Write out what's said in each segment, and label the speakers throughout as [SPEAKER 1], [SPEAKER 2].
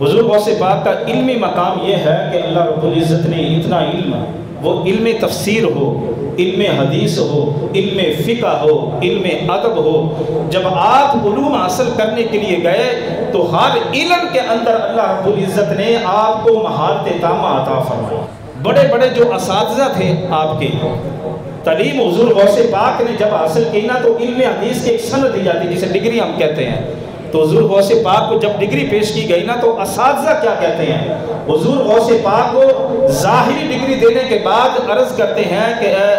[SPEAKER 1] حضور غوث پاک کا علمی مقام یہ ہے کہ اللہ رب العزت نے اتنا علم، وہ علم تفسیر ہو، علم حدیث ہو، علم فقہ ہو، علم ادب ہو، جب آپ علوم حاصل کرنے کے لیے گئے تو ہر علم کے اندر اللہ رب العزت نے آپ کو مہارت تامہ عطا فرمائی۔ بڑے بڑے جو اساتذہ تھے آپ کے، تعلیم حضور غوث پاک نے جب حاصل کی نا تو علم حدیث کی ایک سند دی جاتی جسے ڈگری ہم کہتے ہیں، تو حضور غوث پاک کو جب ڈگری پیش کی گئی نا تو اساتذہ کیا کہتے ہیں، حضور غوث پاک کو ظاہری ڈگری دینے کے بعد عرض کرتے ہیں کہ اے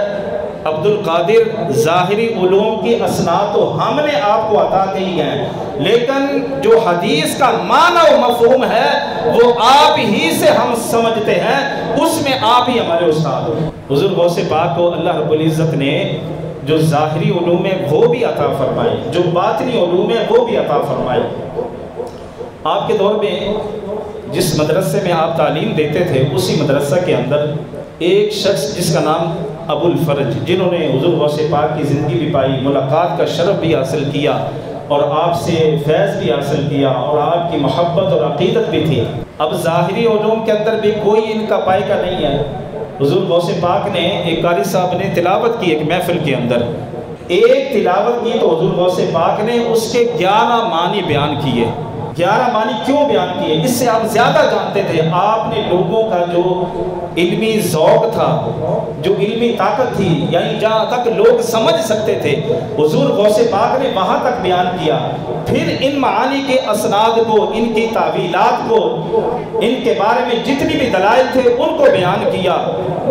[SPEAKER 1] عبد القادر، ظاہری علوم کی اسناد تو ہم نے آپ کو عطا کی ہیں، لیکن جو حدیث کا معنی و مفہوم ہے وہ آپ ہی سے ہم سمجھتے ہیں، اس میں آپ ہی ہمارے استاد ہیں۔ حضور غوث پاک کو اللہ رب العزت نے جو ظاہری علوم ہے وہ بھی عطا فرمائے، جو باطنی علوم ہے وہ بھی عطا فرمائے۔ آپ کے دور میں جس مدرسے میں آپ تعلیم دیتے تھے اسی مدرسہ کے اندر ایک شخص جس کا نام ابو الفرج، جنہوں نے حضور غوث پاک کی زندگی بھی پائی، ملاقات کا شرف بھی حاصل کیا اور آپ سے فیض بھی حاصل کیا اور آپ کی محبت اور عقیدت بھی تھی۔ اب ظاہری علوم کے اندر بھی کوئی ان کا پائے کا نہیں ہے۔ حضور غوث پاک نے ایک قاری صاحب نے تلاوت کی ایک محفل کے اندر، ایک تلاوت کی تو حضور غوث پاک نے اس کے 11 معنی بیان کیے۔ 11 معنی کیوں بیان کیے؟ اس سے آپ زیادہ جانتے تھے، آپ نے لوگوں کا جو علمی ذوق تھا، جو علمی طاقت تھی، یعنی جہاں تک لوگ سمجھ سکتے تھے حضور غوث پاک نے وہاں تک بیان کیا۔ پھر ان معانی کے اسناد کو، ان کی تعویلات کو، ان کے بارے میں جتنی بھی دلائل تھے ان کو بیان کیا۔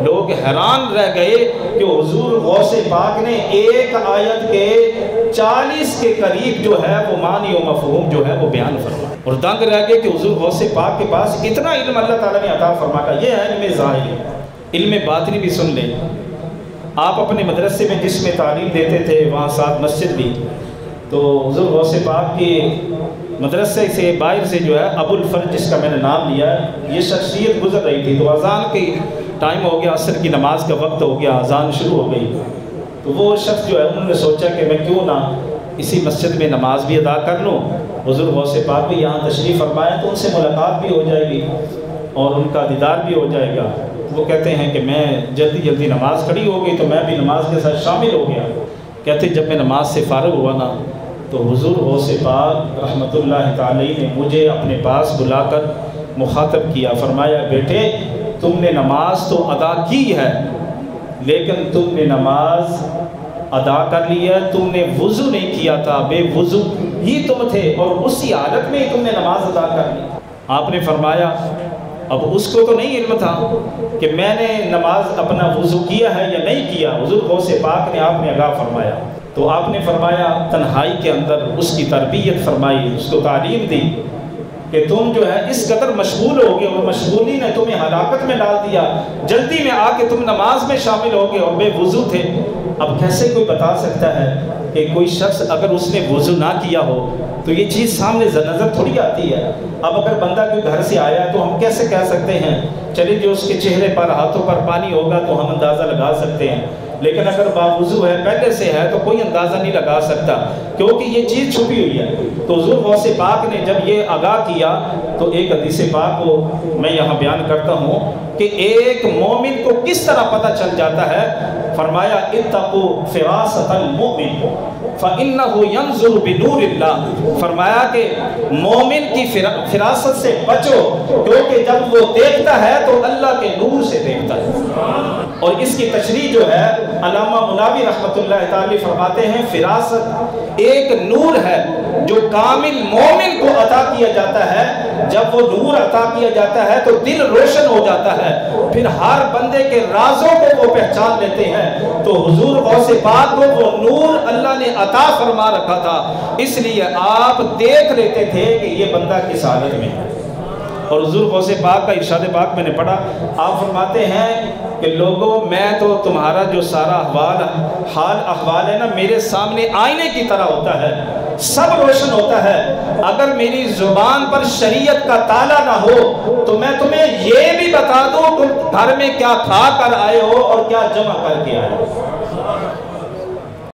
[SPEAKER 1] لوگ حیران رہ گئے کہ حضور غوث پاک نے ایک آیت کے 40 کے قریب جو ہے وہ معنی و مفہوم جو ہے وہ بیان فرمایا، اور دنگ رہ گئے کہ حضور غوث پاک کے پاس اتنا علم اللہ تعالیٰ نے عطا فرمایا۔ یہ ہے علم ظاہری۔ علم باطنی بھی سن لیں۔ آپ اپنے مدرسے میں جس میں تعلیم دیتے تھے وہاں ساتھ مسجد بھی، تو حضور غوث پاک کے مدرسے سے باہر سے جو ہے ابو الفرج جس کا میں نے نام لیا ہے، یہ شخصیت گزر رہی تھی، تو اذان کی ٹائم ہو گیا، عصر کی نماز کا وقت ہو گیا، اذان شروع ہو گئی، تو وہ شخص جو ہے انہوں نے سوچا کہ میں کیوں نہ اسی مسجد میں نماز بھی ادا کر لوں، حضور غوث پاک بھی یہاں تشریف فرمائے تو ان سے ملاقات بھی ہو جائے گی اور ان کا دیدار بھی ہو جائے گا۔ وہ کہتے ہیں کہ میں جلدی نماز کھڑی ہو گئی تو میں بھی نماز کے ساتھ شامل ہو گیا۔ کہتے جب میں نماز سے فارغ ہوا نا تو حضور غوث پاک رحمۃ اللہ تعالی نے مجھے اپنے پاس بلا کر مخاطب کیا، فرمایا بیٹے تم نے نماز تو ادا کی ہے لیکن تم نے نماز ادا کر لی ہے، تم نے وضو نہیں کیا تھا، بے وضو ہی تم تھے اور اسی حالت میں ہی تم نے نماز ادا کر لی۔ آپ نے فرمایا اب اس کو تو نہیں علم تھا کہ میں نے نماز اپنا وضو کیا ہے یا نہیں کیا، حضور غوث پاک نے آپ نے آگاہ فرمایا، تو آپ نے فرمایا تنہائی کے اندر اس کی تربیت فرمائی، اس کو تعلیم دی کہ تم جو ہے اس قدر مشغول ہو گئے اور مشغولی نے تمہیں ہلاکت میں ڈال دیا، جلدی میں آ کے تم نماز میں شامل ہو گئے اور بے وضو تھے۔ اب کیسے کوئی بتا سکتا ہے کہ کوئی شخص اگر اس نے وضو نہ کیا ہو تو یہ چیز سامنے نظر تھوڑی آتی ہے۔ اب اگر بندہ کوئی گھر سے آیا تو ہم کیسے کہہ سکتے ہیں، چلیے جو اس کے چہرے پر ہاتھوں پر پانی ہوگا تو ہم اندازہ لگا سکتے ہیں، لیکن اگر باوضو ہے پہلے سے ہے تو کوئی اندازہ نہیں لگا سکتا کیونکہ یہ چیز چھپی ہوئی ہے۔ تو حضور غوث پاک نے جب یہ آگاہ کیا تو ایک حدیث پاک کو میں یہاں بیان کرتا ہوں کہ ایک مومن کو کس طرح پتہ چل جاتا ہے۔ فرمایا اتقوا فراست المؤمن فإنه ينظر بنور اللہ، فرمایا کہ مومن کی فراست سے بچو کیونکہ جب وہ دیکھتا ہے تو اللہ کے نور سے دیکھتا ہے۔ اور اس کی تشریح جو ہے علامہ مناوی رحمۃ اللہ تعالی فرماتے ہیں فراست ایک نور ہے جو کامل مومن کو عطا کیا جاتا ہے، جب وہ نور عطا کیا جاتا ہے تو دل روشن ہو جاتا ہے، پھر ہر بندے کے رازوں کو وہ پہچان لیتے ہیں۔ تو حضور غوث پاک کو وہ نور اللہ نے عطا فرما رکھا تھا، اس لیے آپ دیکھ لیتے تھے کہ یہ بندہ کس حالت میں ہے۔ اور حضور غوث پاک کا ارشاد پاک میں نے پڑھا، آپ فرماتے ہیں کہ لوگوں میں تو تمہارا جو سارا حال احوال ہے نا میرے سامنے آئینے کی طرح ہوتا ہے، سب روشن ہوتا ہے، اگر میری زبان پر شریعت کا تالا نہ ہو تو میں تمہیں یہ بھی بتا دوں تم گھر میں کیا کھا کر آئے ہو اور کیا جمع کر کے آئے ہو۔